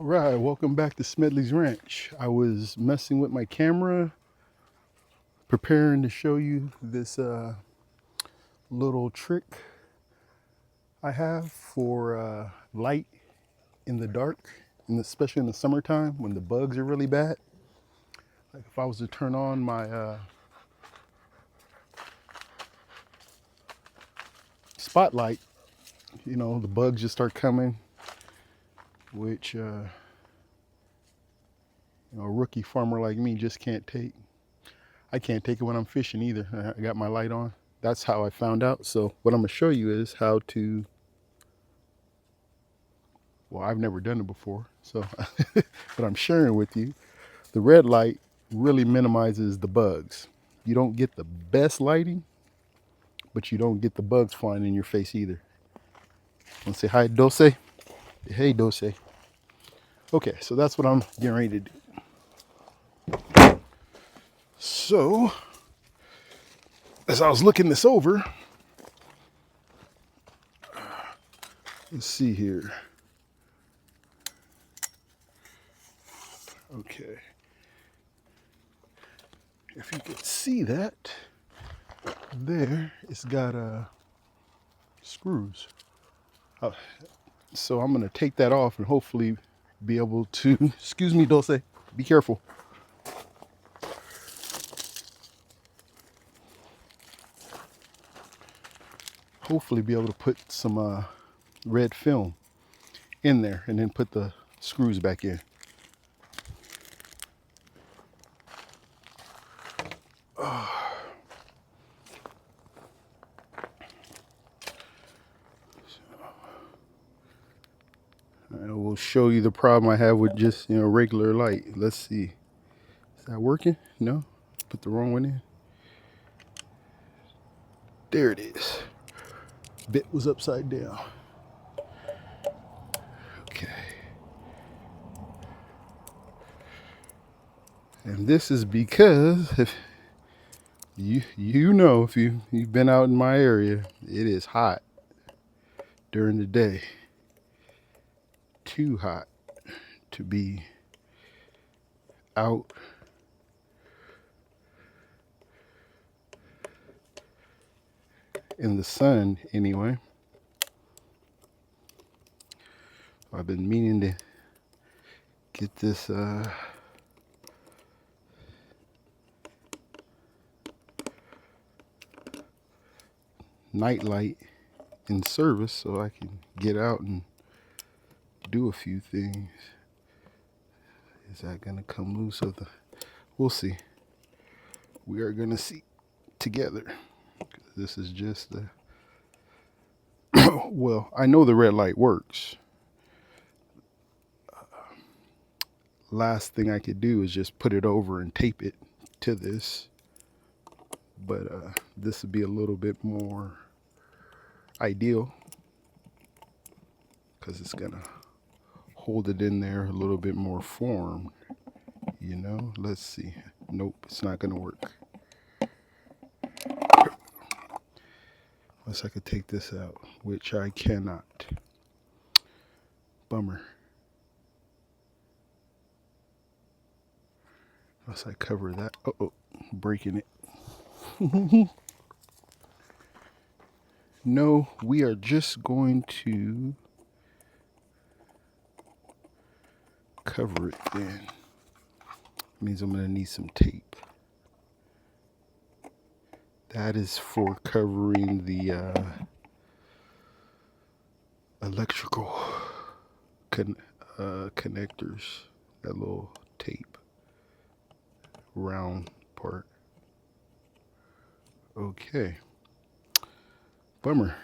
All right, welcome back to Smedley's Ranch. I was messing with my camera, preparing to show you this little trick I have for light in the dark, and especially in the summertime when the bugs are really bad. Like if I was to turn on my spotlight, the bugs just start coming, which a rookie farmer like me just can't take. I can't take it when I'm fishing either. I got my light on. That's how I found out. So what I'm gonna show you is how to, well, I've never done it before, so but I'm sharing with you. The red light really minimizes the bugs. You don't get the best lighting, but you don't get the bugs flying in your face either. Want to say hi, Dulce? Hey, Dulce. Okay, so that's what I'm getting ready to do. So, as I was looking this over, let's see here. Okay. If you could see that, there, it's got screws. So I'm going to take that off and hopefully be able to, excuse me, Dulce, be careful. Hopefully be able to put some red film in there and then put the screws back in. I will show you the problem I have with just regular light. Let's see. Is that working? No? Put the wrong one in. There it is. Bit was upside down. Okay. And this is because if if you've been out in my area, it is hot during the day. Too hot to be out in the sun anyway. I've been meaning to get this night light in service so I can get out and do a few things. Is that gonna come loose of the, we'll see. We are gonna see together. This is just the well, I know the red light works. Last thing I could do is just put it over and tape it to this, but this would be a little bit more ideal because it's gonna hold it in there a little bit more formed. Let's see. Nope, it's not gonna work. Unless I could take this out, which I cannot. Bummer. Unless I cover that. Uh-oh, breaking it. No, we are just going to cover it then. Means I'm gonna need some tape. That is for covering the electrical connectors. That little tape, round part. Okay. Bummer.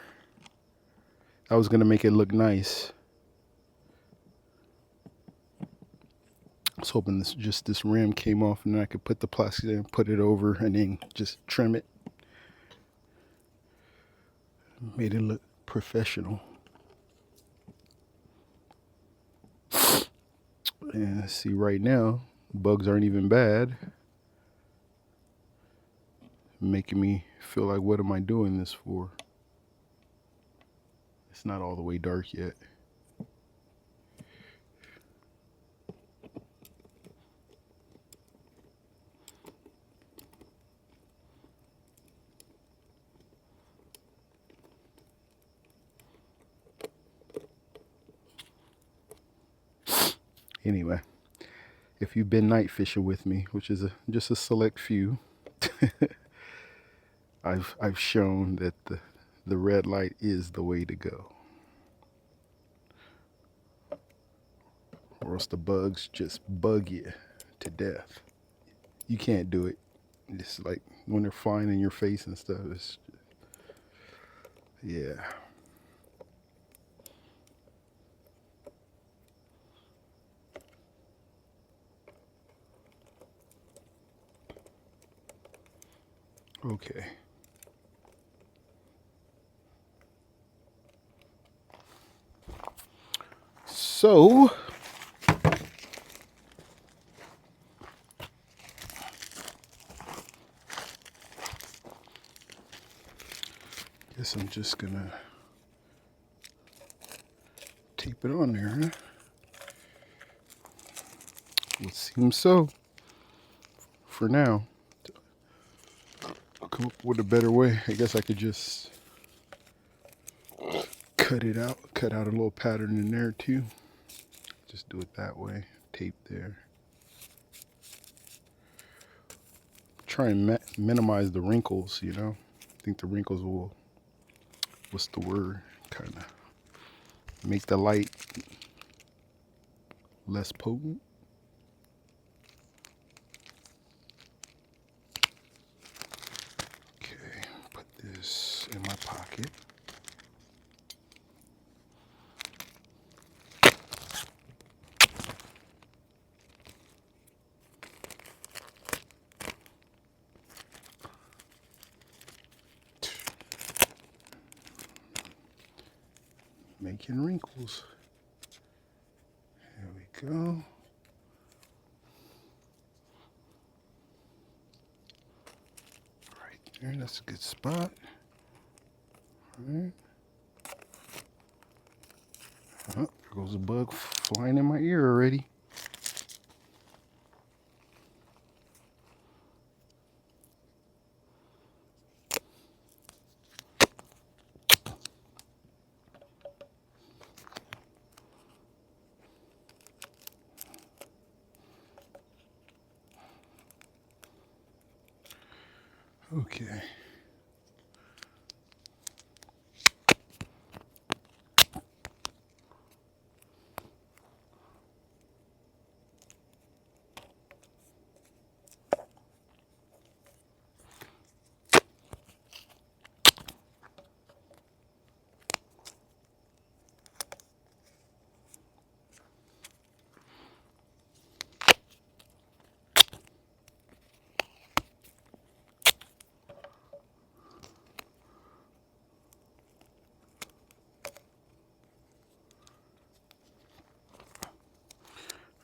I was gonna make it look nice. I was hoping this rim came off and then I could put the plastic in, put it over, and then just trim it. Made it look professional. And see, right now, bugs aren't even bad. Making me feel like, what am I doing this for? It's not all the way dark yet. Anyway, if you've been night fishing with me, which is just a select few, I've shown that the red light is the way to go, or else the bugs just bug you to death. You can't do it. It's like when they're flying in your face and stuff. It's, yeah. Okay. So, guess I'm just gonna tape it on there, huh? It seems so for now. I'll come up with a better way. I guess I could just cut out a little pattern in there too. Just do it that way. Tape there. Try and minimize the wrinkles, you know. I think the wrinkles will, what's the word? Kind of make the light less potent. Okay, put this in my pocket. Making wrinkles. There we go. Right there, that's a good spot. All right. Oh, there goes a bug flying in my ear already. Okay.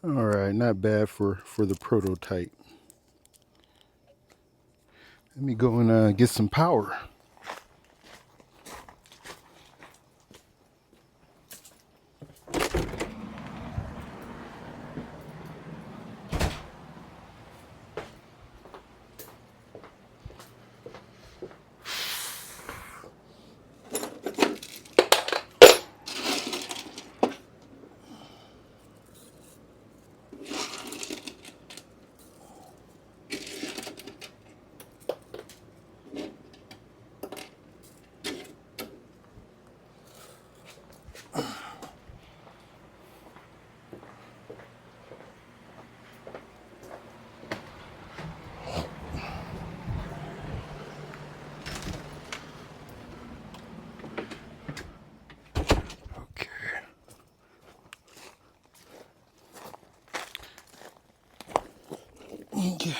All right, not bad for the prototype. Let me go and get some power. Okay.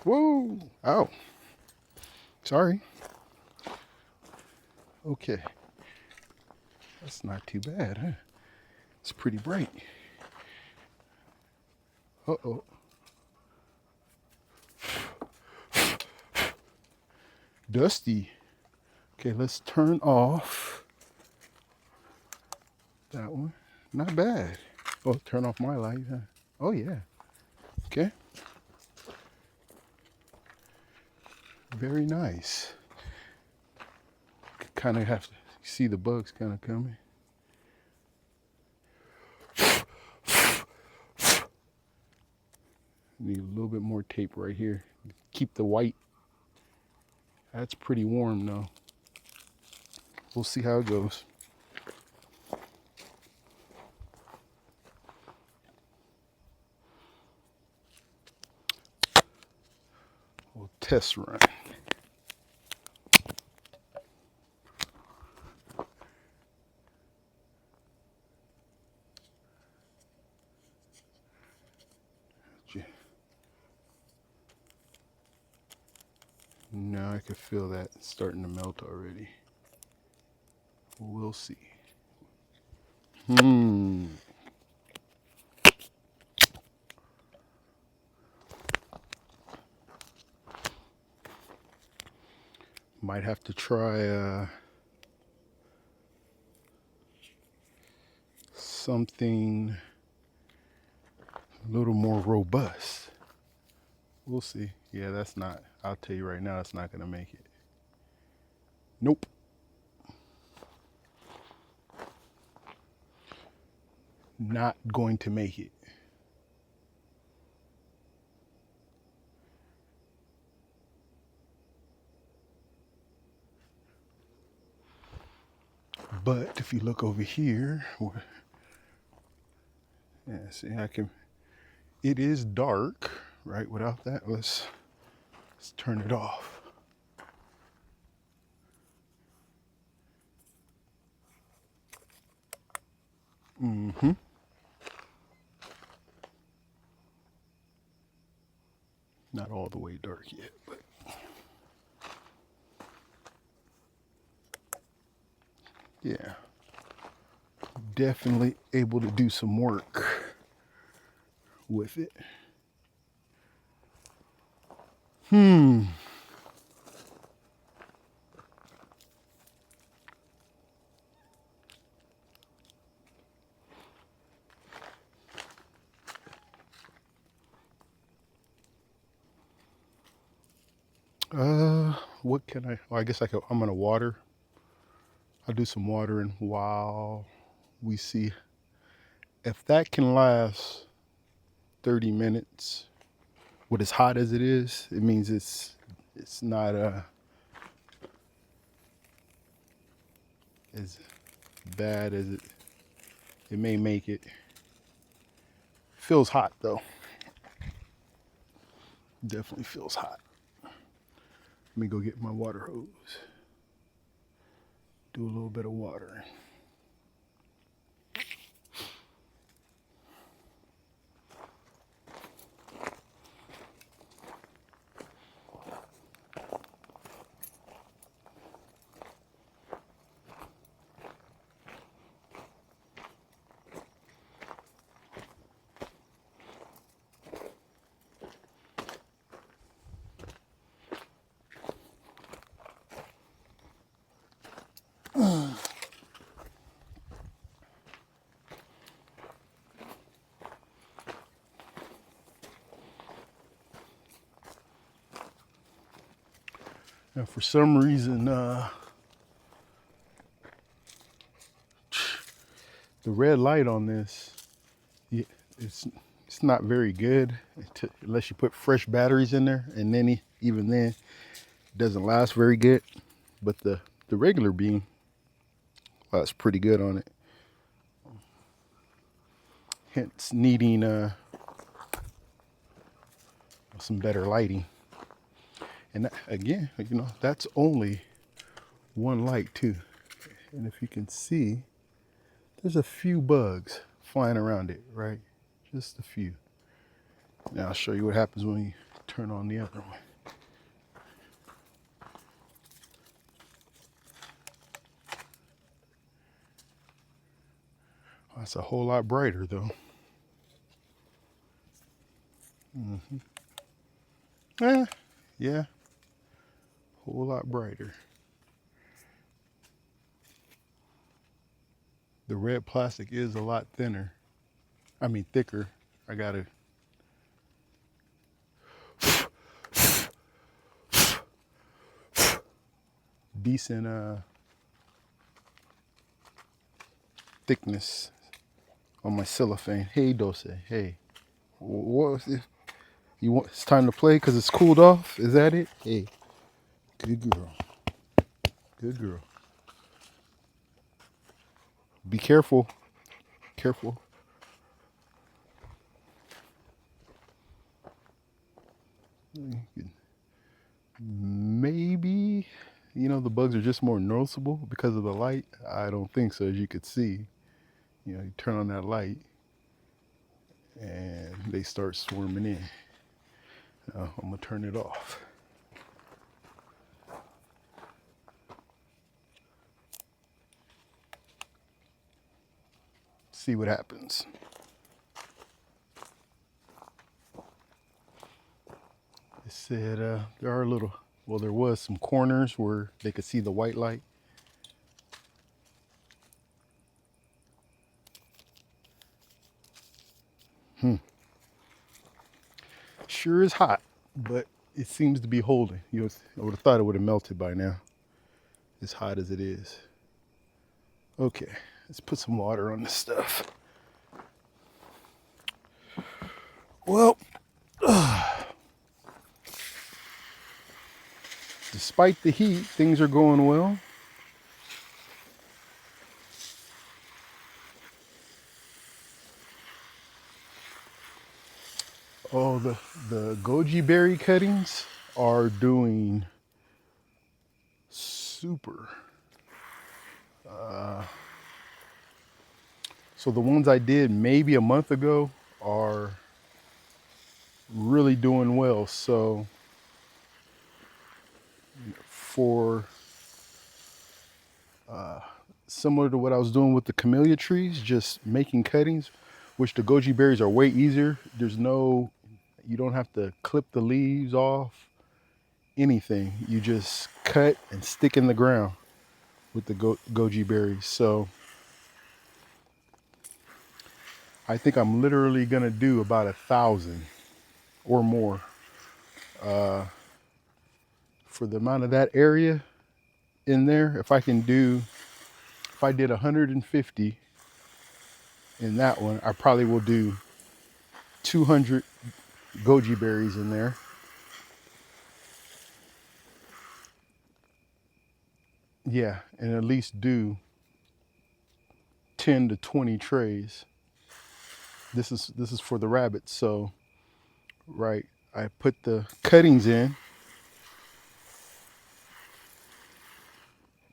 Whoa. Ow. Sorry. Okay. That's not too bad, huh? It's pretty bright. Uh-oh. Dusty. Okay, let's turn off that one. Not bad. Oh, turn off my light, huh? Oh, yeah. Okay. Very nice. kind of have to see the bugs kind of coming. Need a little bit more tape right here. Keep the white. That's pretty warm though. We'll see how it goes. We'll test run. Now I can feel that starting to melt already. We'll see. Might have to try something a little more robust. We'll see. Yeah, that's not, I'll tell you right now, that's not going to make it. Nope. Not going to make it. But if you look over here, yeah, see, it is dark, right? Without that, let's turn it off. Not all the way dark yet, but yeah, definitely able to do some work with it. What can well, I guess I'm gonna water. I'll do some watering while we see if that can last 30 minutes. With as hot as it is, it means it's not as bad as it may make it. Feels hot though. Definitely feels hot. Let me go get my water hose. Do a little bit of watering. Now, for some reason, the red light on this, it's not very good unless you put fresh batteries in there, and then even then, it doesn't last very good. But the regular beam lasts pretty good on it. Hence needing some better lighting. And that, again, you know, that's only one light too. And if you can see, there's a few bugs flying around it, right? Just a few. Now I'll show you what happens when you turn on the other one. That's a whole lot brighter though. Yeah, whole lot brighter. The red plastic is a lot thicker. I gotta decent thickness on my cellophane. Hey, Dose. Hey, what was it? You want? It's time to play because it's cooled off. Is that it? Hey, good girl. Good girl. Be careful. Careful. Maybe, the bugs are just more noticeable because of the light. I don't think so. As you could see, you turn on that light and they start swarming in. I'm gonna turn it off. See what happens. It said there are there was some corners where they could see the white light. Sure is hot, but it seems to be holding. I would have thought it would have melted by now, as hot as it is. Okay, let's put some water on this stuff. Well, despite the heat, things are going well. Oh, the goji berry cuttings are doing super. So the ones I did maybe a month ago are really doing well. So for similar to what I was doing with the camellia trees, just making cuttings, which the goji berries are way easier. You don't have to clip the leaves off, anything. You just cut and stick in the ground with the goji berries. So I think I'm literally gonna do about 1,000 or more for the amount of that area in there. If I did 150 in that one, I probably will do 200 goji berries in there. Yeah, and at least do 10 to 20 trays. This is for the rabbits. So, right, I put the cuttings in,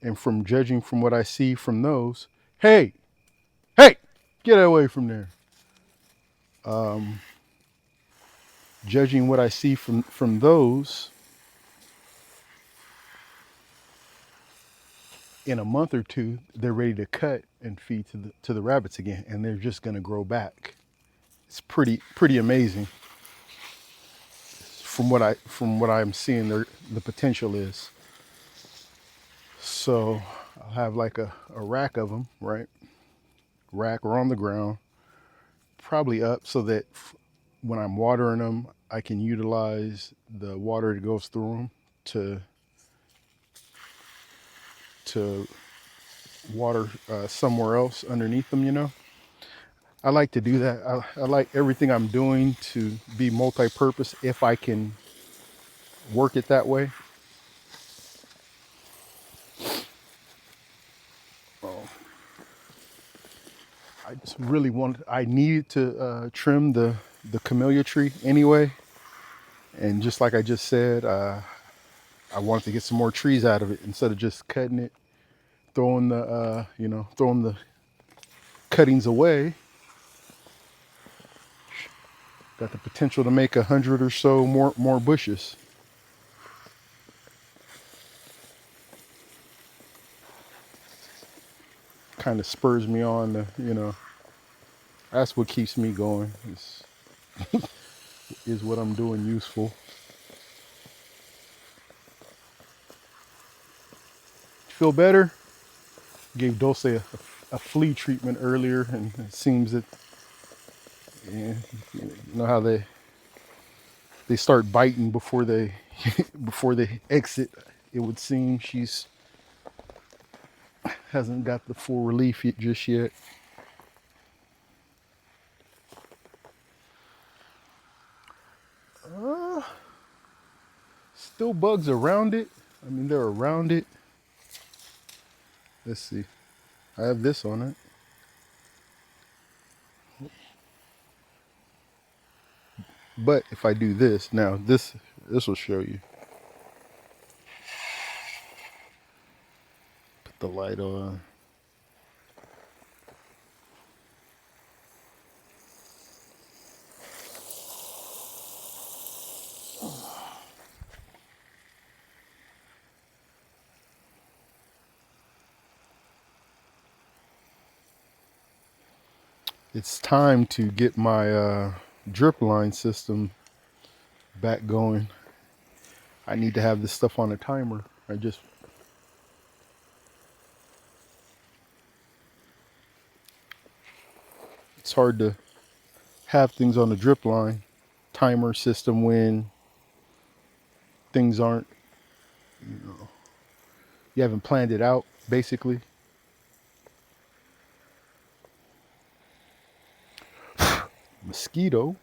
and from judging from what I see from those, hey, get away from there. Judging what I see from those, in a month or two, they're ready to cut and feed to the rabbits again, and they're just gonna grow back. It's pretty amazing. From what I'm seeing, the potential is. So I'll have like a rack of them, right? Rack or on the ground, probably up, so that when I'm watering them, I can utilize the water that goes through them to water somewhere else underneath them. I like to do that. I like everything I'm doing to be multi-purpose if I can work it that way. I needed to trim the camellia tree anyway. And just like I just said, I wanted to get some more trees out of it instead of just cutting it, throwing the cuttings away. Got the potential to make 100 or so more bushes. Kind of spurs me on to, that's what keeps me going. Is what I'm doing useful. Feel better? Gave Dulce a flea treatment earlier, and it seems that, yeah, you know how they start biting before they before they exit. It would seem she's hasn't got the full relief just yet. still bugs around it. I mean, they're around it. Let's see. I have this on it. But if I do this, now this will show you. Put the light on. It's time to get my drip line system back going. I need to have this stuff on a timer. It's hard to have things on the drip line timer system when things aren't, you haven't planned it out, basically. Mosquito.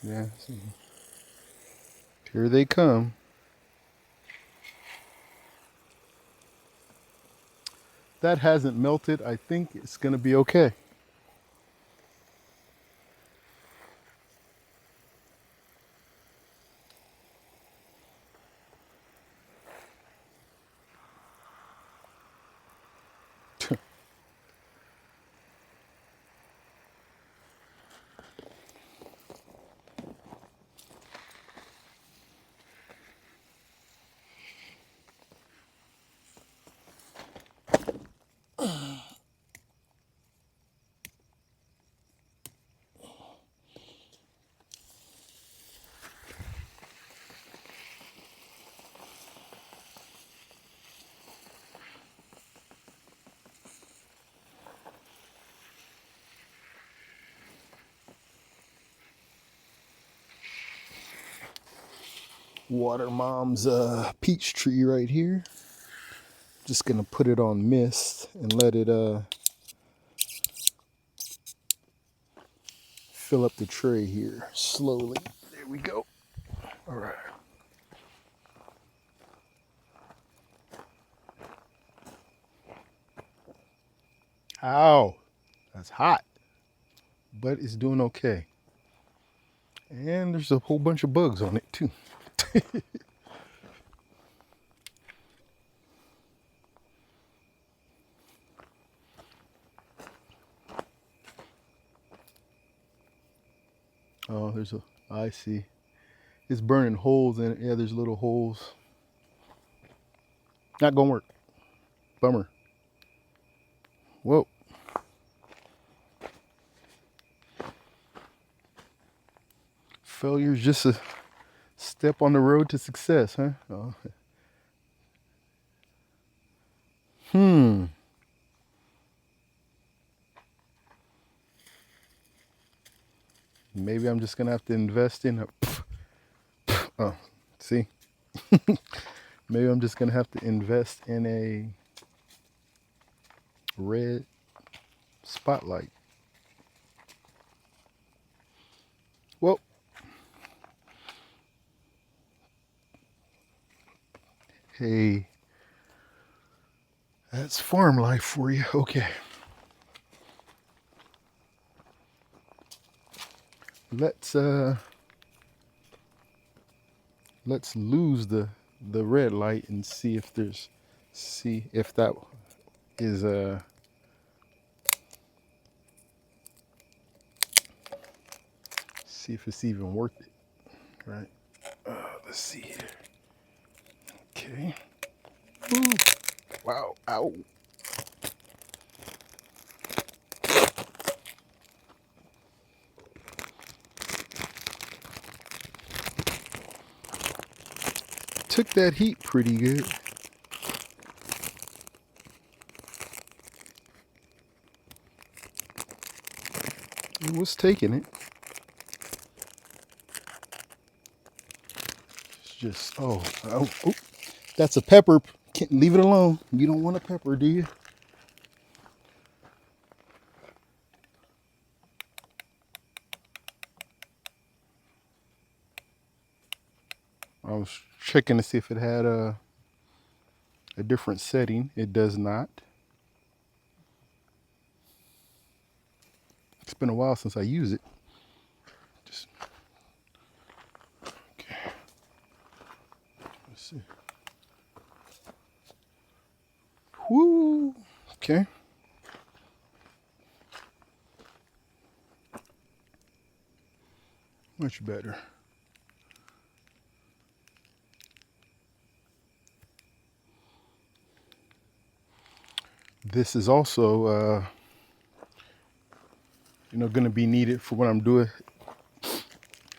Yeah, see. Here they come. That hasn't melted. I think it's going to be okay. Water Mom's peach tree right here. Just gonna put it on mist and let it fill up the tray here slowly. There we go. All right. Ow, that's hot, but it's doing okay. And there's a whole bunch of bugs on it too. Oh, I see. It's burning holes in it. Yeah, there's little holes. Not gonna work. Bummer. Whoa. Failure's just a step on the road to success, huh? Oh. Maybe I'm just gonna have to invest in a. Oh, see. Maybe I'm just gonna have to invest in a red spotlight. Well, hey, that's farm life for you. Okay. Let's lose the red light and see if that is see if it's even worth it, right? Let's see here. Okay. Ooh. Wow. Ow. Took that heat pretty good. It was taking it. It's just, oh, that's a pepper. Can't leave it alone. You don't want a pepper, do you? I was checking to see if it had a different setting. It does not. It's been a while since I used it. Just okay. Let's see. Woo. Okay. Much better. This is also, going to be needed for when I'm doing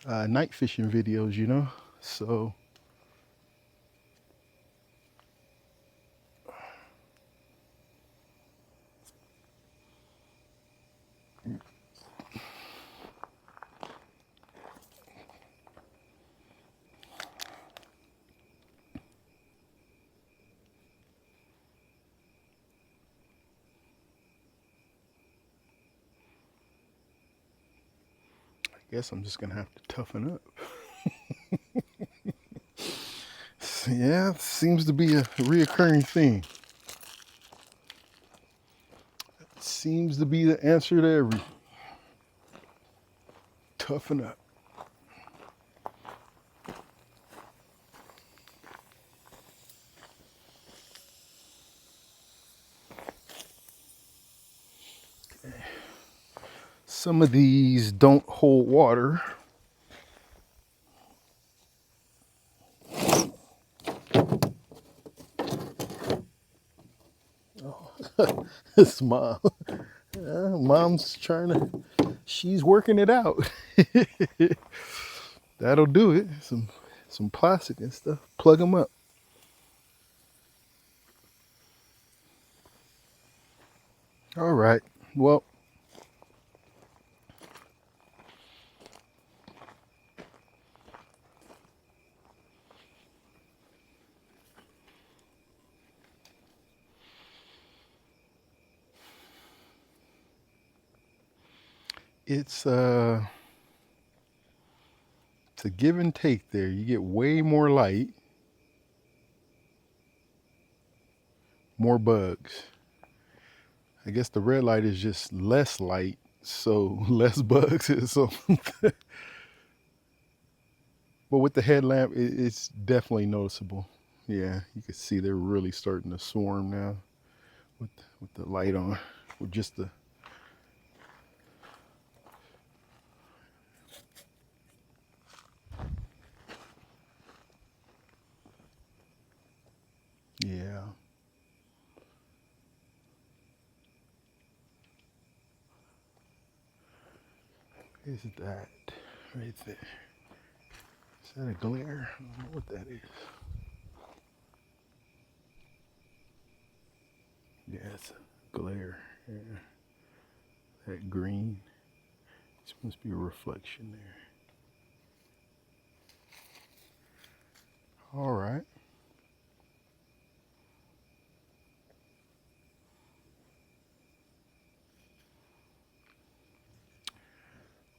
night fishing videos. So I guess I'm just going to have to toughen up. Yeah, seems to be a reoccurring thing. Seems to be the answer to everything. Toughen up. Some of these don't hold water. This mom. Mom's she's working it out. That'll do it. Some plastic and stuff. Plug them up. All right. Well, it's a give and take there. You get way more light, more bugs. I guess the red light is just less light, so less bugs. So, but with the headlamp, it's definitely noticeable. Yeah, you can see they're really starting to swarm now with the light on, with just the. Yeah. Is that right there? Is that a glare? I don't know what that is. Yeah, it's a glare. Yeah. That green. This must be a reflection there. All right.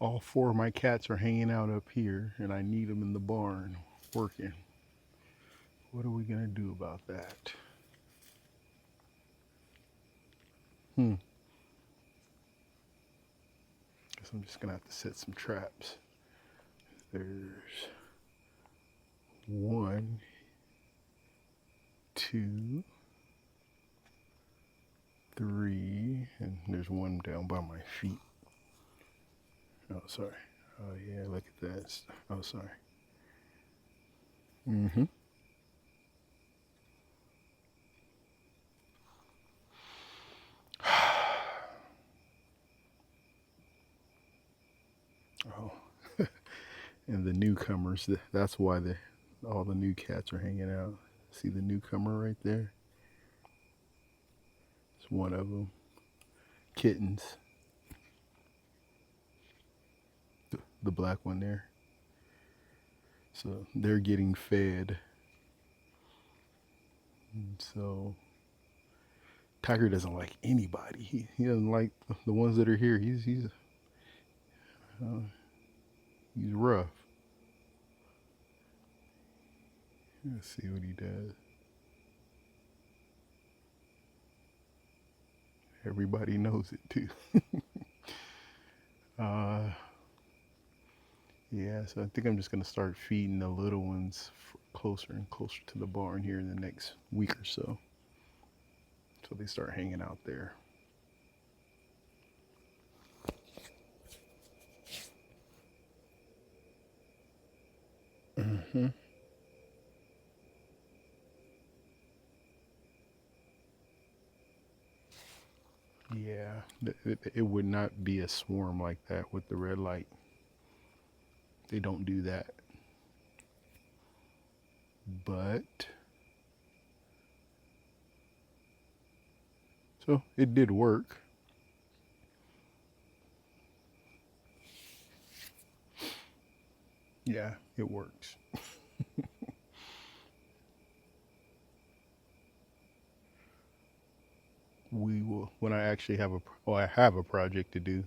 All four of my cats are hanging out up here, and I need them in the barn working. What are we gonna do about that? Guess I'm just gonna have to set some traps. There's 1, 2, 3, and there's one down by my feet. Oh, sorry. Oh, yeah, look at that. Oh, sorry. Mm-hmm. Oh, and the newcomers, that's why all the new cats are hanging out. See the newcomer right there? It's one of them. Kittens. The black one there. So they're getting fed. And so Tiger doesn't like anybody. He doesn't like the ones that are here. He's rough. Let's see what he does. Everybody knows it too. uh, yeah, so I think I'm just gonna start feeding the little ones closer and closer to the barn here in the next week or so, so they start hanging out there. Hmm. Yeah, it would not be a swarm like that with the red light. They don't do that. But so it did work. Yeah, it works. We will when I actually have I have a project to do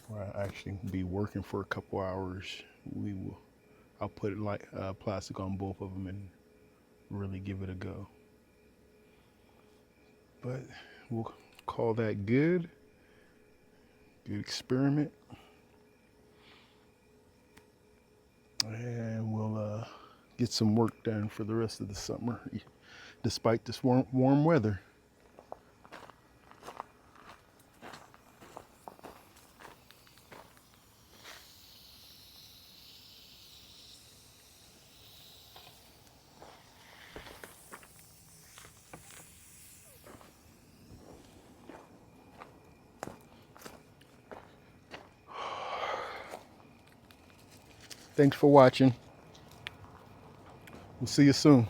where I actually be working for a couple hours. We will. I'll put it like plastic on both of them and really give it a go. But we'll call that good. Good experiment, and we'll get some work done for the rest of the summer, despite this warm weather. Thanks for watching. We'll see you soon.